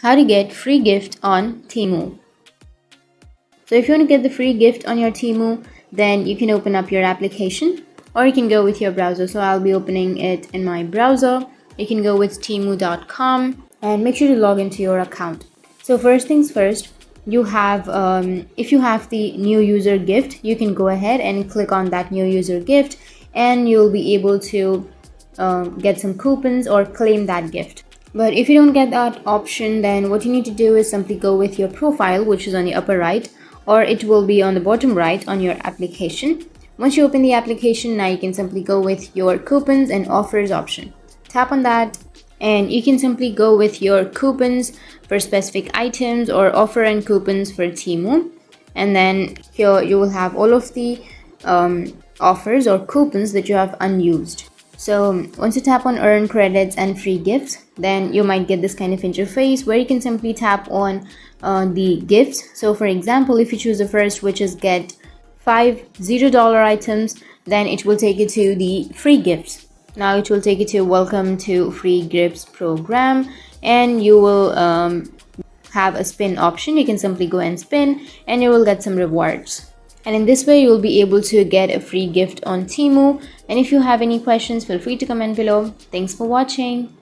how to get free gift on Temu. So if you want to get the free gift on your Temu, then you can open up your application or you can go with your browser. So I'll be opening it in my browser. You can go with temu.com and make sure to log into your account. So first things first, you have if you have the new user gift, you can go ahead and click on that new user gift and you'll be able to get some coupons or claim that gift. But if you don't get that option, then what you need to do is simply go with your profile, which is on the upper right, or it will be on the bottom right on your application. Once you open the application, now you can simply go with your coupons and offers option. Tap on that and you can simply go with your coupons for specific items or offer and coupons for Temu. And then here you will have all of the offers or coupons that you have unused. So once you tap on earn credits and free gifts, then you might get this kind of interface where you can simply tap on the gifts. So for example, if you choose the first, which is get 5 $0 items, then it will take you to the free gifts. Now it will take you to welcome to free gifts program, and you will have a spin option. You can simply go and spin and you will get some rewards. And in this way, you will be able to get a free gift on Temu. And if you have any questions, feel free to comment below. Thanks for watching.